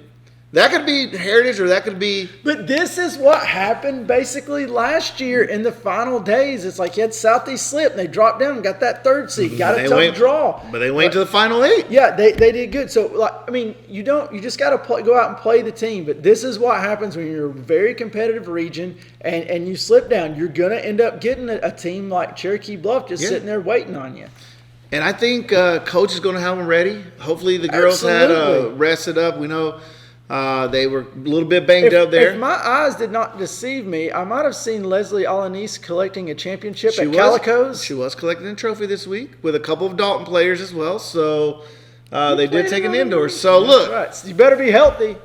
That could be Heritage or that could be... But this is what happened basically last year in the final days. It's like you had Southeast slip and they dropped down and got that 3rd seed. Got a tough draw. But they went to the final 8. Yeah, they did good. So, you just got to go out and play the team. But this is what happens when you're a very competitive region and you slip down. You're going to end up getting a team like Cherokee Bluff just sitting there waiting on you. And I think Coach is going to have them ready. Hopefully the girls had rested up. We know... they were a little bit banged up there. If my eyes did not deceive me, I might have seen Leslie Alanis collecting a championship at Calico's. She was collecting a trophy this week with a couple of Dalton players as well. So they did take an indoor. So look, right. You better be healthy.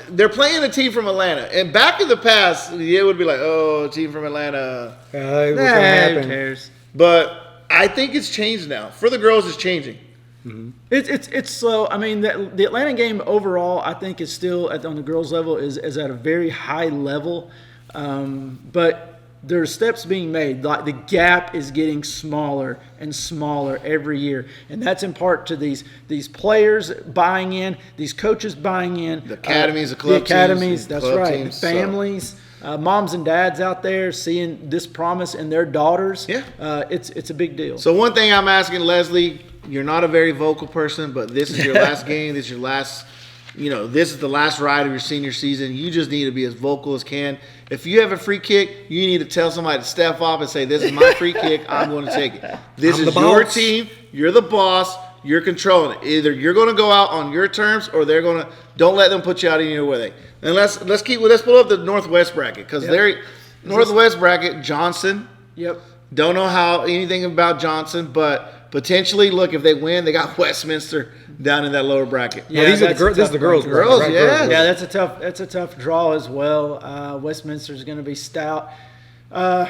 They're playing a team from Atlanta, and back in the past, it would be like, oh, a team from Atlanta. What's gonna happen? Who cares? But I think it's changed now. For the girls, it's changing. Mm-hmm. It's slow. I mean, the Atlanta game overall, I think, is still on the girls' level is at a very high level, but there's steps being made. Like the gap is getting smaller and smaller every year, and that's in part to these players buying in, these coaches buying in, the academies, the club academies. Teams, that's club right. Teams, the families. Moms and dads out there seeing this promise in their daughters. Yeah, it's a big deal. So one thing I'm asking Leslie, you're not a very vocal person, but this is your last game. This is your last, this is the last ride of your senior season. You just need to be as vocal as can. If you have a free kick, you need to tell somebody to step up and say, this is my free kick. I'm going to take it. This is your team. You're the boss. You're controlling it. Either you're going to go out on your terms or they're going to – don't let them put you out in your way. And let's pull up the Northwest bracket because they're – Northwest bracket, Johnson. Yep. Don't know anything about Johnson, but potentially, look, if they win, they got Westminster down in that lower bracket. Yeah, this is the girls. Girls, right? yeah. Yeah, that's a tough draw as well. Westminster is going to be stout. I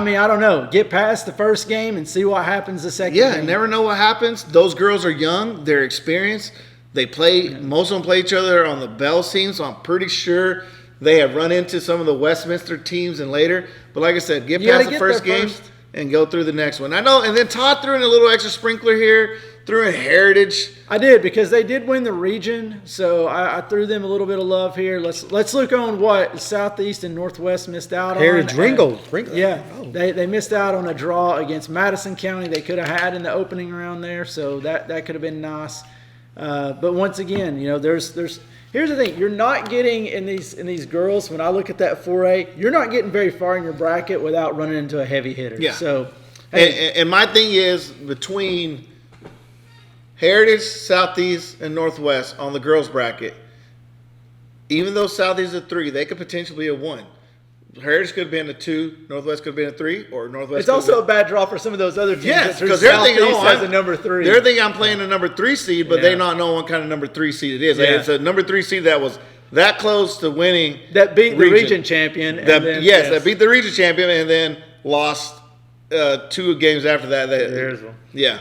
don't know. Get past the first game and see what happens the second game. Yeah, never know what happens. Those girls are young. They're experienced. They play. Most of them play each other on the Bells team, so I'm pretty sure they have run into some of the Westminster teams and later. But like I said, get past the first game and go through the next one. I know. And then Todd threw in a little extra sprinkler here. Threw in Heritage. I did because they did win the region, so I threw them a little bit of love here. Let's look on what Southeast and Northwest missed out on. Heritage Ringo. Yeah, they missed out on a draw against Madison County. They could have had in the opening round there, so that could have been nice. But once again, there's here's the thing: you're not getting in these girls. When I look at that 4A, you're not getting very far in your bracket without running into a heavy hitter. Yeah. So, and my thing is between Heritage, Southeast, and Northwest on the girls bracket, even though Southeast is a 3, they could potentially be a 1. Heritage could have been a 2, Northwest could have been a 3, or Northwest. It's also a bad draw for some of those other teams. Yes, because they're thinking, as a number 3. They're thinking I'm playing a number 3 seed, but they not know what kind of number 3 seed it is. Yeah. It's a number 3 seed that was that close to winning. That beat the region champion. That beat the region champion and then lost 2 games after that. Yeah.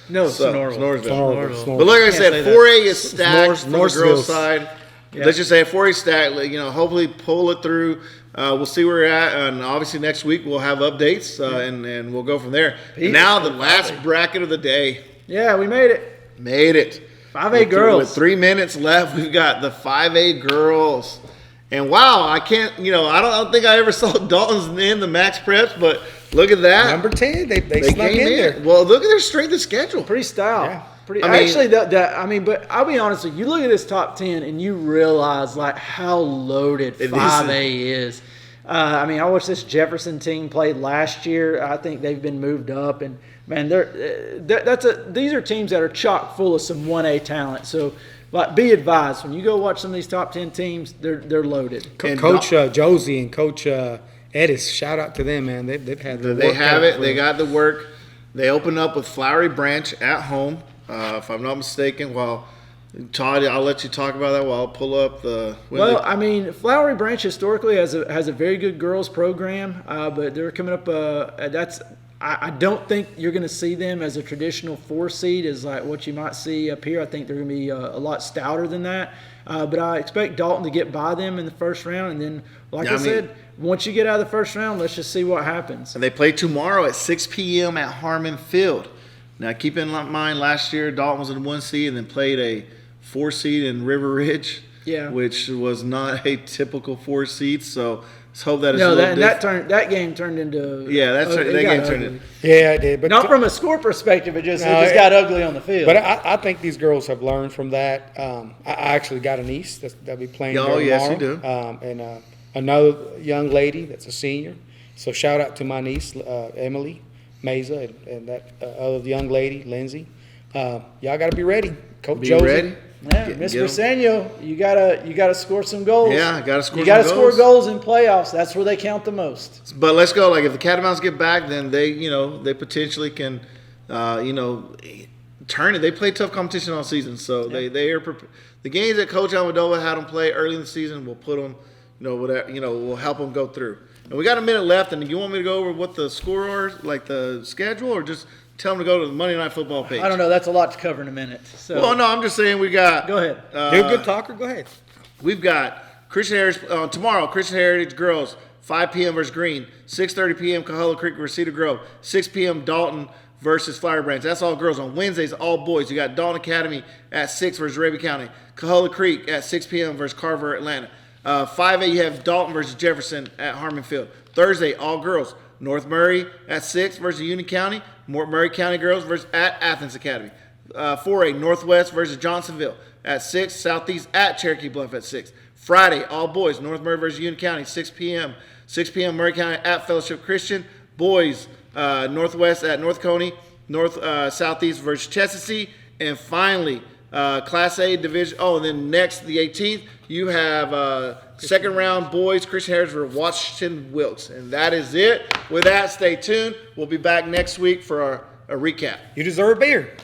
No, Snoresville. But like I said, 4A is stacked from the girls' side. Yeah. Let's just say 4A is stacked. Hopefully pull it through. We'll see where we're at, and obviously next week we'll have updates, and we'll go from there. Now the last bracket of the day. Yeah, we made it. 5A girls. With 3 minutes left, we've got the 5A girls. And wow, I can't, I don't think I ever saw Dalton's in the max preps, but look at that. Number 10, they snuck in there. Well, look at their strength of schedule. Pretty stout. Yeah. But I'll be honest with you. You look at this top 10 and you realize like how loaded 5A is. I watched this Jefferson team play last year. I think they've been moved up, and man, these are teams that are chock full of some 1A talent. So, like, be advised when you go watch some of these top 10 teams, they're loaded. Coach Josie and Coach Edis, shout out to them, man. They've had the They have it. They got the work. They open up with Flowery Branch at home, if I'm not mistaken. Well, Todd, I'll let you talk about that while I'll pull up the. Flowery Branch historically has a very good girls program, but they're coming up. I don't think you're going to see them as a traditional 4 seed, as like what you might see up here. I think they're going to be a lot stouter than that. But I expect Dalton to get by them in the first round, and then, like I said, once you get out of the first round, let's just see what happens. And they play tomorrow at 6 p.m. at Harmon Field. Now, keep in mind, last year Dalton was in 1 seed and then played a 4 seed in River Ridge, which was not a typical 4 seed. So let's hope that it's that game turned into that game turned into it did, but not from a score perspective. It just got ugly on the field. But I think these girls have learned from that. I actually got a niece that'll be playing there tomorrow. Yes, you do. And another young lady that's a senior. So shout out to my niece Emily Meza and that other young lady Lindsay. Y'all got to be ready. Coach Josie. Ready. Yeah, Miss Briseño, you gotta score some goals. Yeah, gotta score. You gotta score goals in playoffs. That's where they count the most. But let's go. Like if the Catamounts get back, then they potentially can, turn it. They play tough competition all season, so they are the games that Coach Almodovar had them play early in the season will put them, will help them go through. And we got a minute left, and you want me to go over what the score are, like the schedule, or just tell them to go to the Monday Night Football page? I don't know. That's a lot to cover in a minute. So. Well, no, I'm just saying we got. Go ahead. You're a good talker. Go ahead. We've got Christian Heritage tomorrow. Christian Heritage girls 5 p.m. versus Green. 6:30 p.m. Cahulla Creek versus Cedar Grove. 6 p.m. Dalton versus Flowery Branch. That's all girls. On Wednesdays, all boys. You got Dalton Academy at 6 versus Arabian County. Cahulla Creek at 6 p.m. versus Carver, Atlanta. 5A, you have Dalton versus Jefferson at Harmon Field. Thursday, all girls. North Murray at 6 versus Union County. Murray County girls versus at Athens Academy. 4A, Northwest versus Johnsonville at 6. Southeast at Cherokee Bluff at 6. Friday, all boys. North Murray versus Union County, 6 p.m. 6 p.m. Murray County at Fellowship Christian. Boys, Northwest at North Coney. Southeast versus Chestatee. And finally, Class A division. Oh, and then next, the 18th, you have second round boys, Christian Heritage versus Washington Wilkes. And that is it. With that, stay tuned. We'll be back next week for a recap. You deserve a beer.